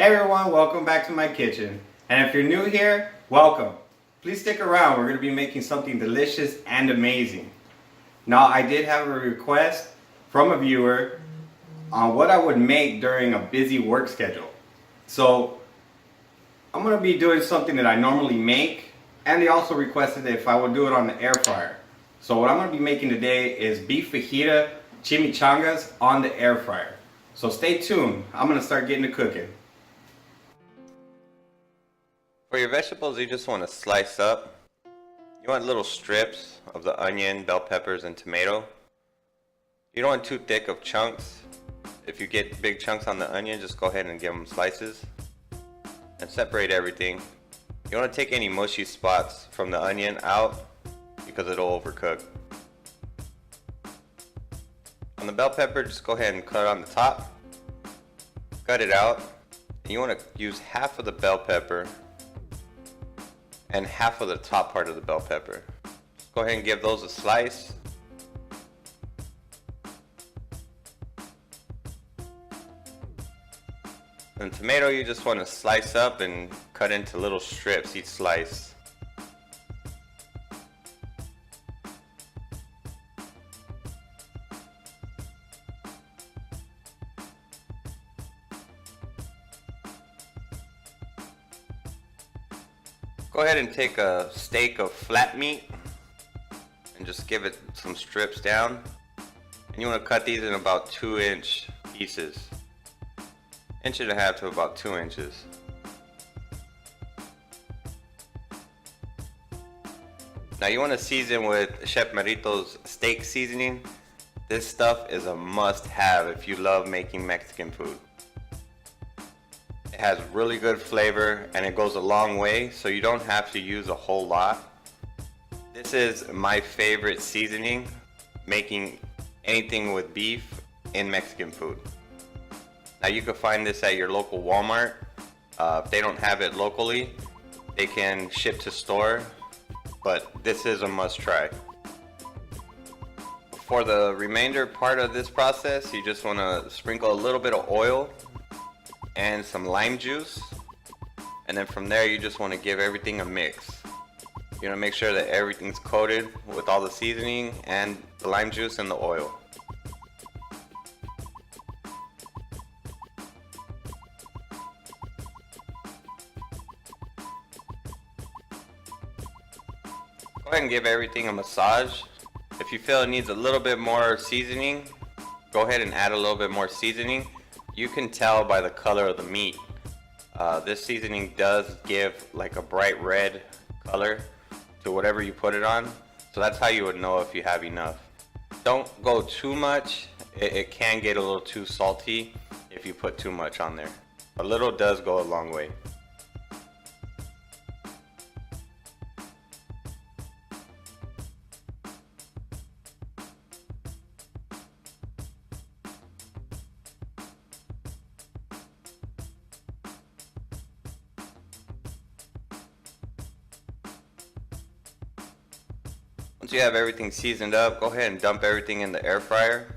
Hey everyone, welcome back to my kitchen. And if you're new here, welcome. Please stick around, we're going to be making something delicious and amazing. Now I did have a request from a viewer on what I would make during a busy work schedule. So I'm going to be doing something that I normally make, and they also requested if I would do it on the air fryer. So what I'm going to be making today is beef fajita chimichangas on the air fryer. So stay tuned, I'm going to start getting to cooking. For your vegetables, you just want to slice up. You want little strips of the onion, bell peppers, and tomato. You don't want too thick of chunks. If you get big chunks on the onion, just go ahead and give them slices. And separate everything. You don't want to take any mushy spots from the onion out because it'll overcook. On the bell pepper, just go ahead and cut on the top. Cut it out. And you want to use half of the bell pepper and half of the top part of the bell pepper. Just go ahead and give those a slice. And tomato, you just want to slice up and cut into little strips each slice. Go ahead and take a steak of flat meat and just give it some strips down. And you want to cut these in about 2-inch pieces. 1.5 inches to about 2 inches. Now you want to season with Chef Merito's steak seasoning. This stuff is a must-have if you love making Mexican food. It has really good flavor and it goes a long way, so you don't have to use a whole lot. This is my favorite seasoning making anything with beef in Mexican food. Now you can find this at your local Walmart. If they don't have it locally, they can ship to store, but this is a must try. For the remainder part of this process, you just want to sprinkle a little bit of oil and some lime juice, and then from there you just want to give everything a mix. You want to make sure that everything's coated with all the seasoning and the lime juice and the oil. Go ahead and give everything a massage. If you feel it needs a little bit more seasoning, go ahead and add a little bit more seasoning. You can tell by the color of the meat. This seasoning does give like a bright red color to whatever you put it on. So that's how you would know if you have enough. Don't go too much. It can get a little too salty if you put too much on there. A little does go a long way. Once you have everything seasoned up, go ahead and dump everything in the air fryer.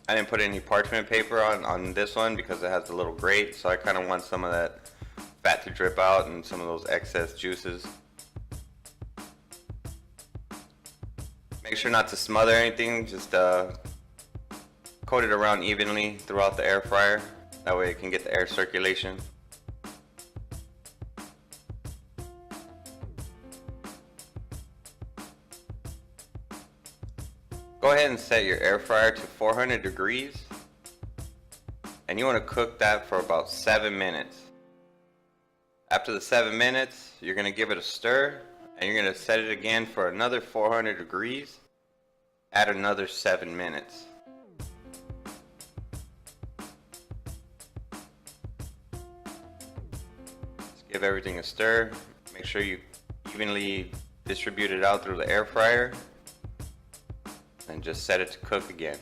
I didn't put any parchment paper on this one because it has a little grate, so I kind of want some of that fat to drip out and some of those excess juices. Make sure not to smother anything, just coat it around evenly throughout the air fryer. That way it can get the air circulation. Go ahead and set your air fryer to 400 degrees, and you want to cook that for about 7 minutes. After the 7 minutes, you're going to give it a stir, and you're going to set it again for another 400 degrees at another 7 minutes. Just give everything a stir. Make sure you evenly distribute it out through the air fryer. And just set it to cook again.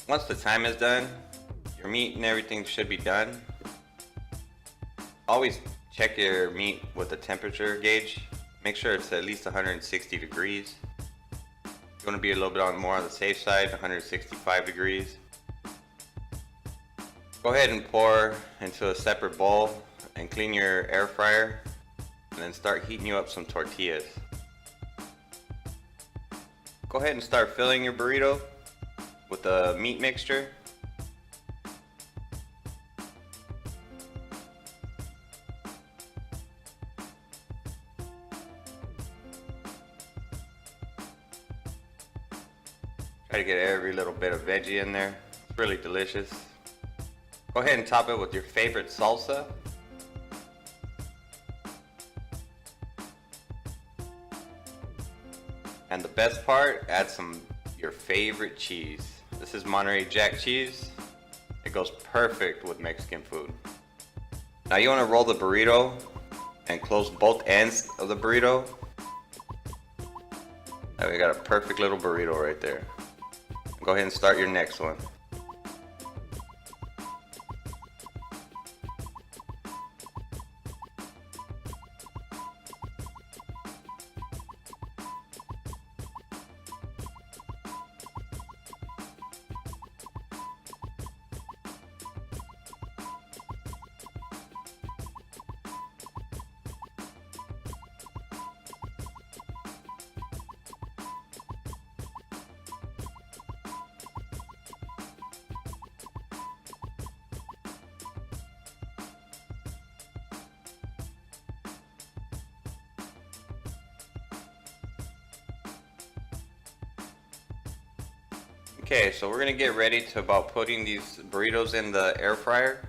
Once the time is done, your meat and everything should be done. Always check your meat with the temperature gauge. Make sure it's at least 160 degrees. You want to be a little bit more on the safe side, 165 degrees. Go ahead and pour into a separate bowl and clean your air fryer, and then start heating you up some tortillas. Go ahead and start filling your burrito with the meat mixture. Try to get every little bit of veggie in there. It's really delicious. Go ahead and top it with your favorite salsa. And the best part, add your favorite cheese. This is Monterey Jack cheese. It goes perfect with Mexican food. Now you want to roll the burrito and close both ends of the burrito. Now we got a perfect little burrito right there. Go ahead and start your next one. Okay, so we're gonna get ready to about putting these burritos in the air fryer.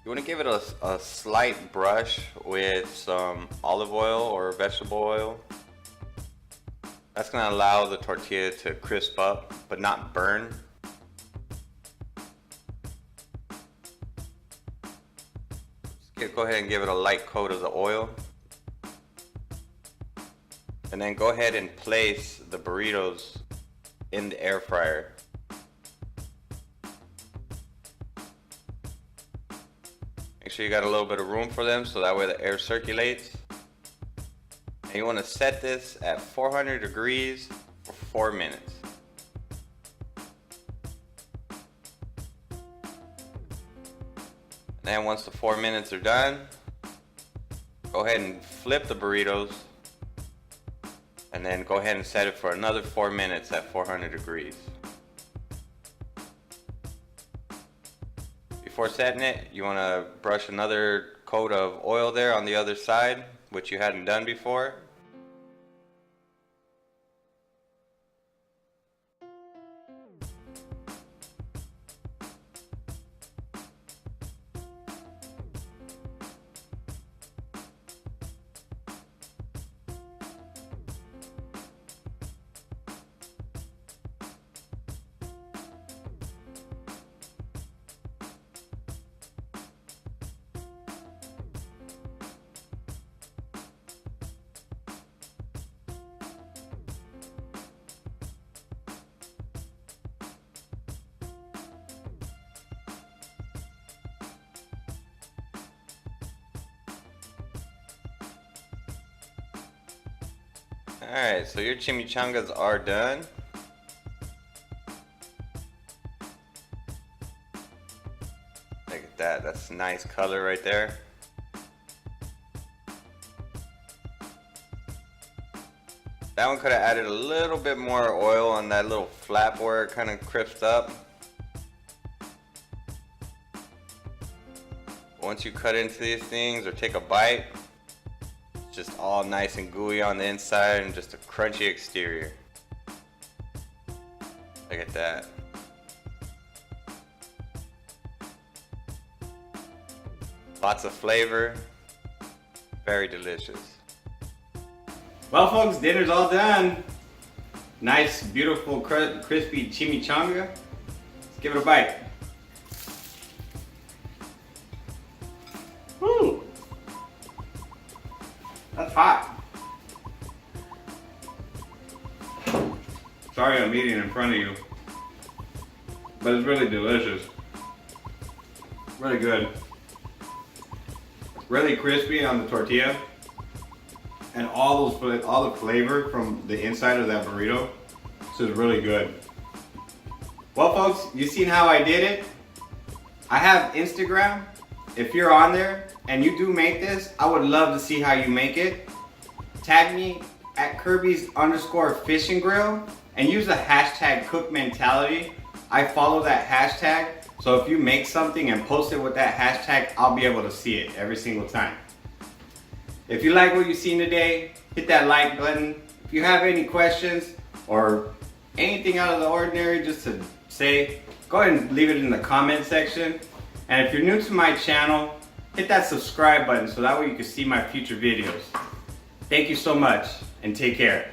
You wanna give it a slight brush with some olive oil or vegetable oil. That's gonna allow the tortilla to crisp up, but not burn. Go ahead and give it a light coat of the oil. And then go ahead and place the burritos in the air fryer. Make sure you got a little bit of room for them so that way the air circulates. And you want to set this at 400 degrees for 4 minutes. And then once the 4 minutes are done, go ahead and flip the burritos. And then go ahead and set it for another 4 minutes at 400 degrees. Before setting it, you want to brush another coat of oil there on the other side, which you hadn't done before. Alright, so your chimichangas are done. Look at that, that's a nice color right there. That one could have added a little bit more oil on that little flap where it kind of crisps up. Once you cut into these things or take a bite, it's just all nice and gooey on the inside and just a crunchy exterior. Look at that. Lots of flavor, very delicious. Well, folks, dinner's all done. Nice, beautiful, crispy chimichanga. Let's give it a bite. Woo! That's hot. Sorry I'm eating in front of you, but it's really delicious. Really good. really crispy on the tortilla, and all the flavor from the inside of that burrito. This is really good. Well, folks, you've seen how I did it. I have Instagram. If you're on there and you do make this, I would love to see how you make it. Tag me at Kirby's_Fish and Grill and use the hashtag cook mentality. I follow that hashtag, so if you make something and post it with that hashtag, I'll be able to see it every single time. If you like what you've seen today, hit that like button. If you have any questions or anything out of the ordinary just to say, go ahead and leave it in the comment section. And if you're new to my channel, hit that subscribe button so that way you can see my future videos. Thank you so much and take care.